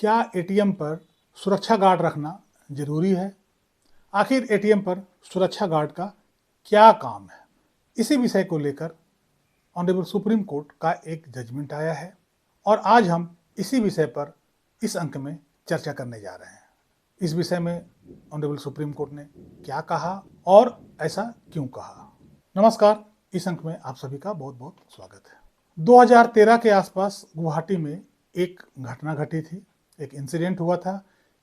क्या एटीएम पर सुरक्षा गार्ड रखना जरूरी है? आखिर एटीएम पर सुरक्षा गार्ड का क्या काम है? इसी विषय को लेकर ऑनरेबल सुप्रीम कोर्ट का एक जजमेंट आया है और आज हम इसी विषय पर इस अंक में चर्चा करने जा रहे हैं। इस विषय में ऑनरेबल सुप्रीम कोर्ट ने क्या कहा और ऐसा क्यों कहा। नमस्कार, इस अंक में आप सभी का बहुत बहुत स्वागत है। 2013 के आसपास गुवाहाटी में एक घटना घटी थी। एक इंसिडेंट हुआ था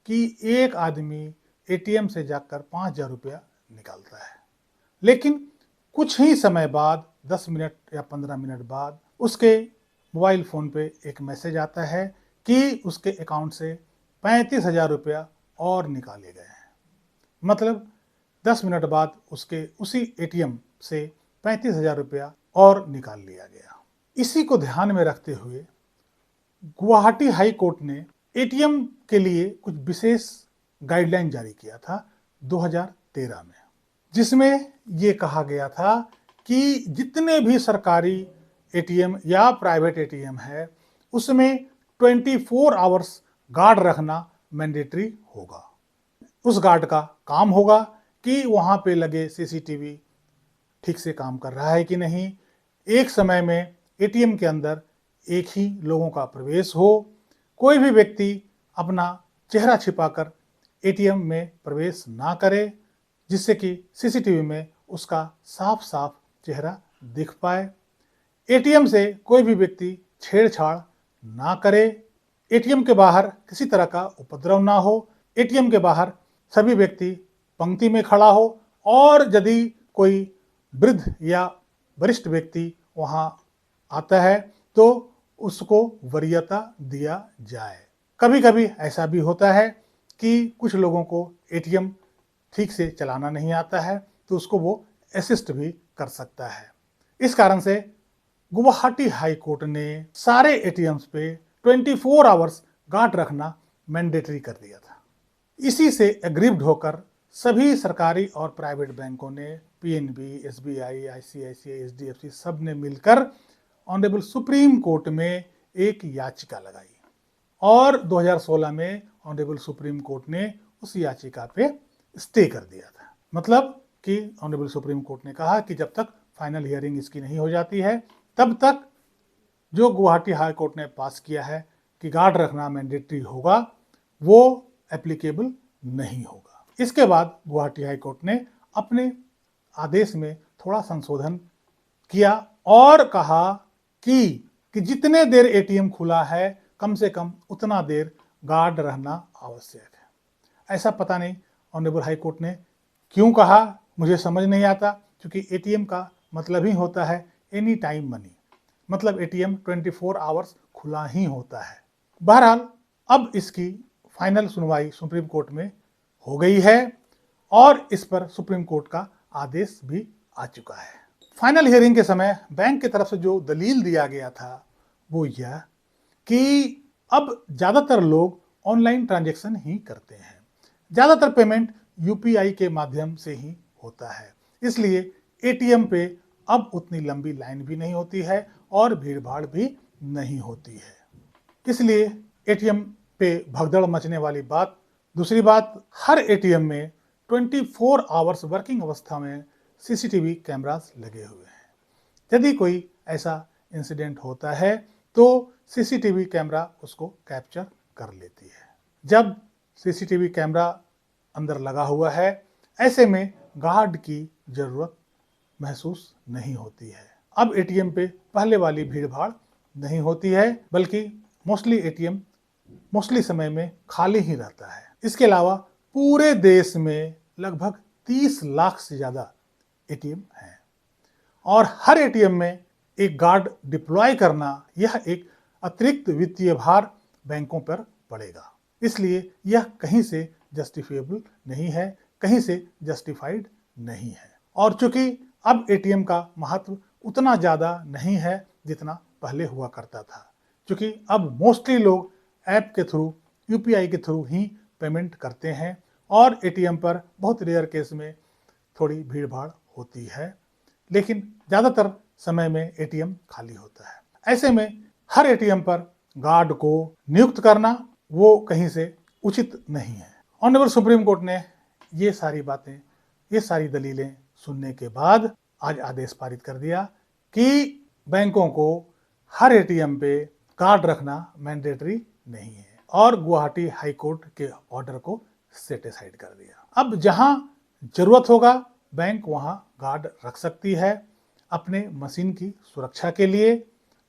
कि एक आदमी एटीएम से जाकर 5,000 रुपया निकालता है, लेकिन कुछ ही समय बाद 10 मिनट या 15 मिनट बाद उसके मोबाइल फ़ोन पे एक मैसेज आता है कि उसके अकाउंट से 35,000 रुपया और निकाले गए हैं। मतलब 10 मिनट बाद उसके उसी एटीएम से 35,000 रुपया और निकाल लिया गया। इसी को ध्यान में रखते हुए गुवाहाटी हाई कोर्ट ने एटीएम के लिए कुछ विशेष गाइडलाइन जारी किया था 2013 में, जिसमें ये कहा गया था कि जितने भी सरकारी एटीएम या प्राइवेट एटीएम है उसमें 24 आवर्स गार्ड रखना मैंडेटरी होगा। उस गार्ड का काम होगा कि वहाँ पे लगे सीसीटीवी ठीक से काम कर रहा है कि नहीं, एक समय में एटीएम के अंदर एक ही लोगों का प्रवेश हो, कोई भी व्यक्ति अपना चेहरा छिपाकर एटीएम में प्रवेश ना करे, जिससे कि सीसीटीवी में उसका साफ साफ चेहरा दिख पाए। एटीएम से कोई भी व्यक्ति छेड़छाड़ ना करे, एटीएम के बाहर किसी तरह का उपद्रव ना हो, एटीएम के बाहर सभी व्यक्ति पंक्ति में खड़ा हो और यदि कोई वृद्ध या वरिष्ठ व्यक्ति वहाँ आता है तो उसको वरीयता दिया जाए। कभी कभी ऐसा भी होता है कि कुछ लोगों को एटीएम ठीक से चलाना नहीं आता है तो उसको वो असिस्ट भी कर सकता है। इस कारण से गुवाहाटी हाई कोर्ट ने सारे एटीएम्स पे 24 आवर्स गार्ड रखना मैंडेटरी कर दिया था। इसी से एग्रीव्ड होकर सभी सरकारी और प्राइवेट बैंकों ने पीएनबी, एसबीआई, आईसीआईसीआई, एचडीएफसी सब ने मिलकर ऑनरेबल सुप्रीम कोर्ट में एक याचिका लगाई और 2016 में ऑनरेबल सुप्रीम कोर्ट ने उस याचिका पे स्टे कर दिया था। मतलब कि ऑनरेबल सुप्रीम कोर्ट ने कहा कि जब तक फाइनल हियरिंग इसकी नहीं हो जाती है तब तक जो गुवाहाटी हाई कोर्ट ने पास किया है कि गार्ड रखना मैंडेटरी होगा वो एप्लीकेबल नहीं होगा। इसके बाद गुवाहाटी हाई कोर्ट ने अपने आदेश में थोड़ा संशोधन किया और कहा कि जितने देर एटीएम खुला है कम से कम उतना देर गार्ड रहना आवश्यक है। ऐसा पता नहीं ऑनरेबल हाई कोर्ट ने क्यों कहा, मुझे समझ नहीं आता, क्योंकि एटीएम का मतलब ही होता है एनी टाइम मनी, मतलब एटीएम 24 आवर्स खुला ही होता है। बहरहाल अब इसकी फाइनल सुनवाई सुप्रीम कोर्ट में हो गई है और इस पर सुप्रीम कोर्ट का आदेश भी आ चुका है। फाइनल हियरिंग के समय बैंक की तरफ से जो दलील दिया गया था वो यह कि अब ज़्यादातर लोग ऑनलाइन ट्रांजैक्शन ही करते हैं, ज़्यादातर पेमेंट यूपीआई के माध्यम से ही होता है, इसलिए एटीएम पे अब उतनी लंबी लाइन भी नहीं होती है और भीड़ भाड़ भी नहीं होती है, इसलिए एटीएम पे भगदड़ मचने वाली बात। दूसरी बात, हर एटीएम में 24 आवर्स वर्किंग अवस्था में सीसीटीवी कैमरास लगे हुए हैं। यदि कोई ऐसा इंसिडेंट होता है तो सीसीटीवी कैमरा उसको कैप्चर कर लेती है। जब सीसीटीवी कैमरा अंदर लगा हुआ है ऐसे में गार्ड की जरूरत महसूस नहीं होती है। अब एटीएम पे पहले वाली भीड़ भाड़ नहीं होती है, बल्कि मोस्टली एटीएम मोस्टली समय में खाली ही रहता है। इसके अलावा पूरे देश में लगभग 30 लाख से ज़्यादा एटीएम हैं और हर एटीएम में एक गार्ड डिप्लॉय करना यह एक अतिरिक्त वित्तीय भार बैंकों पर पड़ेगा, इसलिए यह कहीं से जस्टिफिएबल नहीं है, कहीं से जस्टिफाइड नहीं है। और चूंकि अब एटीएम का महत्व उतना ज़्यादा नहीं है जितना पहले हुआ करता था, क्योंकि अब मोस्टली लोग ऐप के थ्रू, यूपीआई के थ्रू ही पेमेंट करते हैं और एटीएम पर बहुत रेयर केस में थोड़ी भीड़ भाड़ होती है, लेकिन ज़्यादातर समय में एटीएम खाली होता है। ऐसे में हर एटीएम पर गार्ड को नियुक्त करना वो कहीं से उचित नहीं है। ऑनरेबल सुप्रीम कोर्ट ने ये सारी बातें, ये सारी दलीलें सुनने के बाद आज आदेश पारित कर दिया कि बैंकों को हर एटीएम पे कार्ड रखना मैंडेटरी नहीं है और गुवाहाटी हाई कोर्ट के ऑर्डर को सेटिसाइड कर दिया। अब जहां जरूरत होगा बैंक वहां गार्ड रख सकती है अपने मशीन की सुरक्षा के लिए,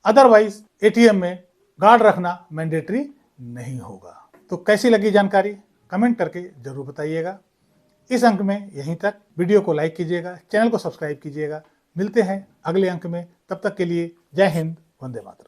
अदरवाइज एटीएम में गार्ड रखना मैंडेटरी नहीं होगा। तो कैसी लगी जानकारी कमेंट करके जरूर बताइएगा। इस अंक में यहीं तक। वीडियो को लाइक कीजिएगा, चैनल को सब्सक्राइब कीजिएगा। मिलते हैं अगले अंक में, तब तक के लिए जय हिंद, वंदे मातरम।